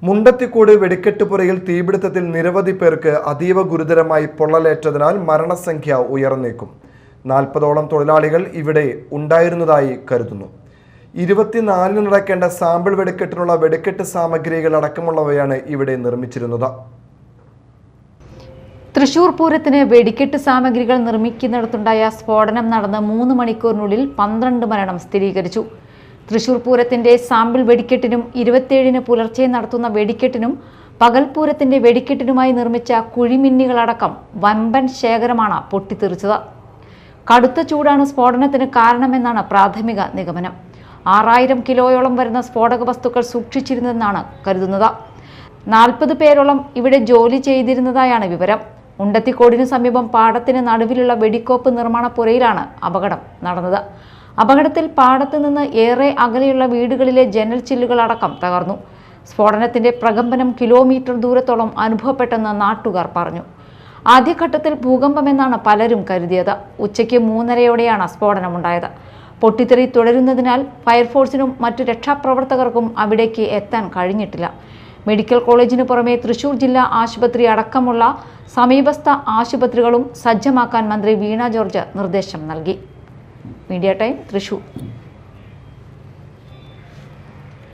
മുണ്ടത്തിക്കോട് വെടിക്കെട്ടുപുരയിൽ തീപിടുത്തത്തിൽ നിരവധി പേർക്ക് അതീവ ഗുരുതരമായി പൊള്ളലേറ്റതിനാൽ മരണസംഖ്യ ഉയർന്നേക്കും. 40ഓളം തൊഴിലാളികൾ ഇവിടെ ഉണ്ടായിരുന്നതായി കരുതുന്നു. 24-ന് നടക്കേണ്ട സാമ്പിൾ വെടിക്കെട്ടിനുള്ള വെടിക്കെട്ട് സാമഗ്രികൾ അടക്കമുള്ളവയാണ് ഇവിടെ നിർമ്മിച്ചിരുന്നത്. തൃശൂർ പൂരത്തിന് വെടിക്കെട്ട് സാമഗ്രികൾ നിർമ്മിക്കുന്നിടത്തുണ്ടായ സ്ഫോടനം നടന്ന് 3 മണിക്കൂറിനുള്ളിൽ 12 മരണം സ്ഥിരീകരിച്ചു. തൃശൂർ പൂരത്തിന്റെ സാമ്പിൾ വെടിക്കെട്ടിനും 27-ന് പുലർച്ചെ നടത്തുന്ന വെടിക്കെട്ടിനും പകൽപൂരത്തിന്റെ വെടിക്കെട്ടിനുമായി നിർമ്മിച്ച കുഴിമിന്നികളടക്കം വമ്പൻ ശേഖരമാണ് പൊട്ടിത്തെറിച്ചത്. കടുത്ത ചൂടാണ് സ്ഫോടനത്തിന് കാരണമെന്നാണ് പ്രാഥമിക നിഗമനം. 6000 കിലോയോളം വരുന്ന സ്ഫോടക വസ്തുക്കൾ സൂക്ഷിച്ചിരുന്നെന്നാണ് കരുതുന്നത്. 40 പേരോളം ഇവിടെ ജോലി ചെയ്തിരുന്നതായാണ് വിവരം. മുണ്ടത്തിക്കോടിന് സമീപം പാടത്തിന് നടുവിലുള്ള വെടിക്കോപ്പ് നിർമ്മാണ പുരയിലാണ് അപകടം നടന്നത്. അപകടത്തിൽ പാടത്ത് നിന്ന് ഏറെ അകലെയുള്ള വീടുകളിലെ ജനൽ ചില്ലുകളടക്കം തകർന്നു. സ്ഫോടനത്തിന്റെ പ്രകമ്പനം കിലോമീറ്റർ ദൂരത്തോളം അനുഭവപ്പെട്ടെന്ന് നാട്ടുകാർ പറഞ്ഞു. ആദ്യഘട്ടത്തിൽ ഭൂകമ്പമെന്നാണ് പലരും കരുതിയത്. ഉച്ചയ്ക്ക് 3:30-യോടെയാണ് സ്ഫോടനമുണ്ടായത്. പൊട്ടിത്തെറി തുടരുന്നതിനാൽ ഫയർഫോഴ്സിനും മറ്റു രക്ഷാപ്രവർത്തകർക്കും അവിടേക്ക് എത്താൻ കഴിഞ്ഞിട്ടില്ല. മെഡിക്കൽ കോളേജിന് പുറമെ തൃശൂർ ജില്ലാ ആശുപത്രി അടക്കമുള്ള സമീപസ്ഥ ആശുപത്രികളും സജ്ജമാക്കാൻ മന്ത്രി വീണ ജോർജ് നിർദ്ദേശം നൽകി. Media time, Thrissur.